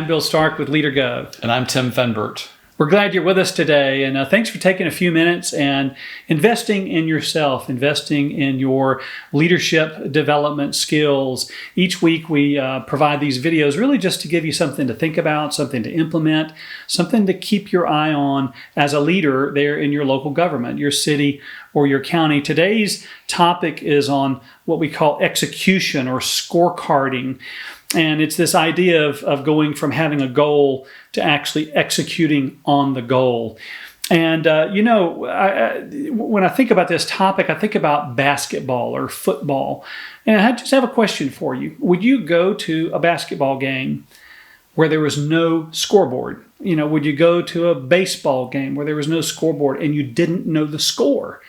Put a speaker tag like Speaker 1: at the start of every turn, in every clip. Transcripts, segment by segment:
Speaker 1: I'm Bill Stark with LeaderGov.
Speaker 2: And I'm Tim Fenbert.
Speaker 1: We're glad you're with us today, and thanks for taking a few minutes and investing in yourself, investing in your leadership development skills. Each week we provide these videos really just to give you something to think about, something to implement, something to keep your eye on as a leader there in your local government, your city or your county. Today's topic is on what we call execution or scorecarding. And it's this idea of going from having a goal to actually executing on the goal. And, when I think about this topic, I think about basketball or football. And I just have a question for you. Would you go to a basketball game where there was no scoreboard? Would you go to a baseball game where there was no scoreboard and you didn't know the score?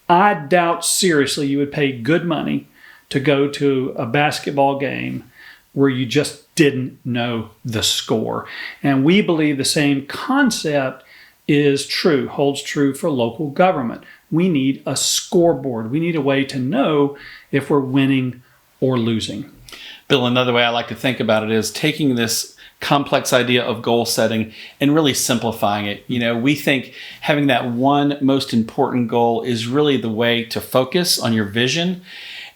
Speaker 1: I doubt seriously you would pay good money to go to a basketball game where you just didn't know the score. And we believe the same concept holds true for local government. We need a scoreboard. We need a way to know if we're winning or losing.
Speaker 2: Bill, another way I like to think about it is taking this complex idea of goal setting and really simplifying it. We think having that one most important goal is really the way to focus on your vision.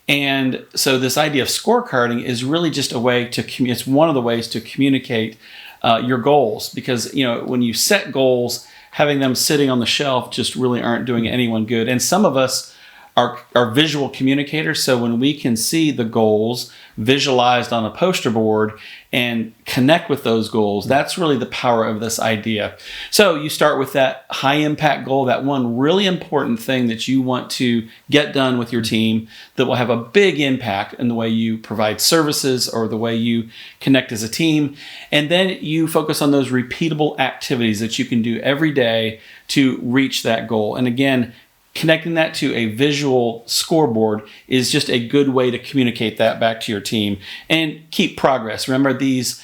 Speaker 2: And so this idea of scorecarding is really just a way to it's one of the ways to communicate your goals, because when you set goals, having them sitting on the shelf just really aren't doing anyone good. And some of us are visual communicators, so when we can see the goals visualized on a poster board and connect with those goals, that's really the power of this idea. So you start with that high impact goal, that one really important thing that you want to get done with your team that will have a big impact in the way you provide services or the way you connect as a team. And then you focus on those repeatable activities that you can do every day to reach that goal. And again, connecting that to a visual scoreboard is just a good way to communicate that back to your team and keep progress. Remember, these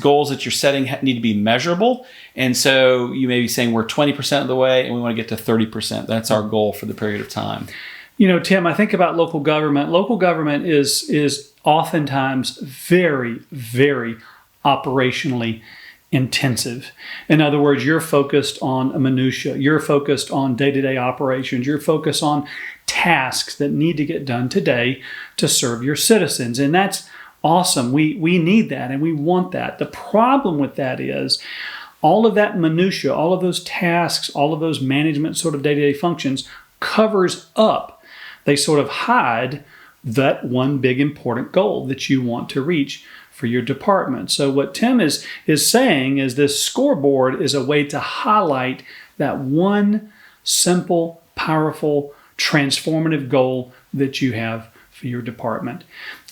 Speaker 2: goals that you're setting need to be measurable. And so you may be saying we're 20% of the way and we want to get to 30%. That's our goal for the period of time.
Speaker 1: Tim, I think about local government. Local government is oftentimes very, very operationally intensive. In other words, you're focused on a minutia. You're focused on day-to-day operations. You're focused on tasks that need to get done today to serve your citizens. And that's awesome. We need that and we want that. The problem with that is all of that minutia, all of those tasks, all of those management sort of day-to-day functions covers up. They sort of hide that one big important goal that you want to reach for your department. So what Tim is saying is this scoreboard is a way to highlight that one simple, powerful, transformative goal that you have for your department.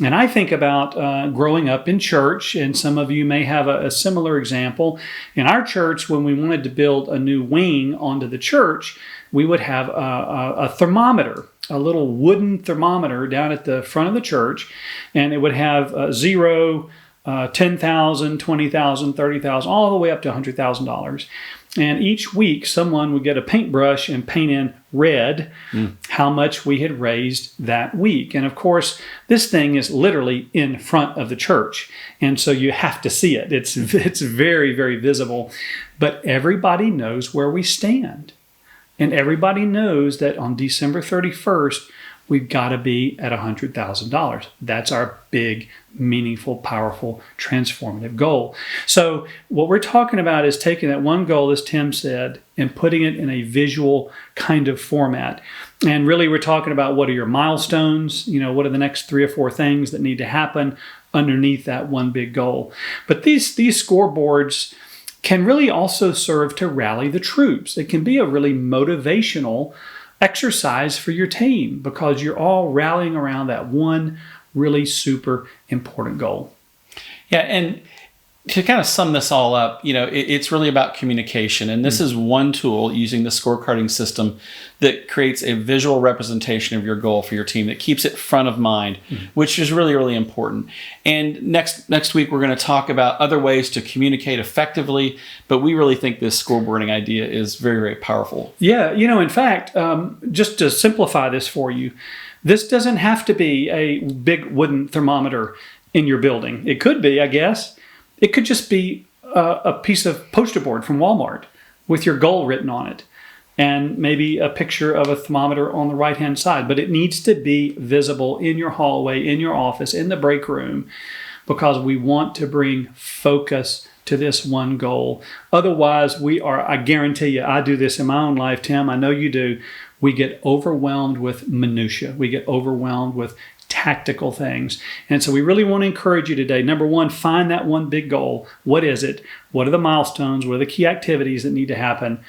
Speaker 1: And I think about growing up in church, and some of you may have a similar example. In our church, when we wanted to build a new wing onto the church, we would have a thermometer, a little wooden thermometer down at the front of the church, and it would have 0, 10,000, 20,000, 30,000, all the way up to $100,000. And each week, someone would get a paintbrush and paint in red how much we had raised that week. And of course, this thing is literally in front of the church. And so you have to see it. It's very, very visible. But everybody knows where we stand. And everybody knows that on December 31st, we've got to be at $100,000. That's our big, meaningful, powerful, transformative goal. So what we're talking about is taking that one goal, as Tim said, and putting it in a visual kind of format. And really, we're talking about what are your milestones? What are the next 3 or 4 things that need to happen underneath that one big goal? But these scoreboards can really also serve to rally the troops. It can be a really motivational exercise for your team because you're all rallying around that one really super important goal.
Speaker 2: Yeah, and to kind of sum this all up, it's really about communication. And this is one tool using the scorecarding system that creates a visual representation of your goal for your team that keeps it front of mind, which is really, really important. And next week, we're going to talk about other ways to communicate effectively. But we really think this scoreboarding idea is very, very powerful.
Speaker 1: Yeah, in fact, just to simplify this for you, this doesn't have to be a big wooden thermometer in your building. It could be, I guess. It could just be a piece of poster board from Walmart with your goal written on it, and maybe a picture of a thermometer on the right-hand side. But it needs to be visible in your hallway, in your office, in the break room, because we want to bring focus to this one goal. Otherwise, I guarantee you, I do this in my own life, Tim, I know you do, we get overwhelmed with minutia. We get overwhelmed with tactical things. And so we really want to encourage you today. Number one, find that one big goal. What is it? What are the milestones? What are the key activities that need to happen?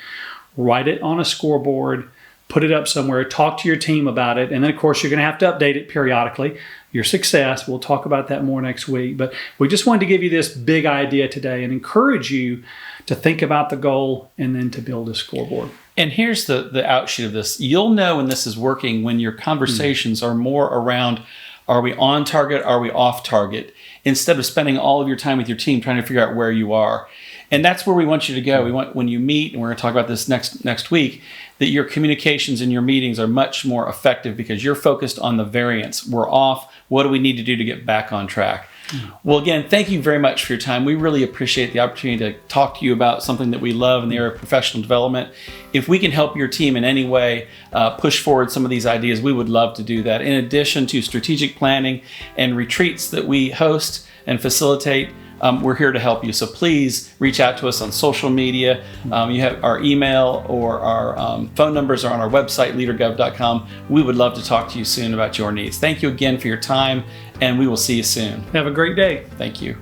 Speaker 1: Write it on a scoreboard, put it up somewhere, talk to your team about it. And then, of course, you're going to have to update it periodically. Your success, we'll talk about that more next week. But we just wanted to give you this big idea today and encourage you to think about the goal and then to build a scoreboard.
Speaker 2: And here's the outshoot of this. You'll know when this is working when your conversations are more around, are we on target? Are we off target? Instead of spending all of your time with your team trying to figure out where you are. And that's where we want you to go. We want, when you meet, and we're going to talk about this next week, that your communications and your meetings are much more effective because you're focused on the variance. We're off. What do we need to do to get back on track? Well, again, thank you very much for your time. We really appreciate the opportunity to talk to you about something that we love in the area of professional development. If we can help your team in any way push forward some of these ideas, we would love to do that. In addition to strategic planning and retreats that we host and facilitate, we're here to help you. So please reach out to us on social media. You have our email or our phone numbers are on our website, LeaderGov.com. We would love to talk to you soon about your needs. Thank you again for your time, and we will see you soon.
Speaker 1: Have a great day.
Speaker 2: Thank you.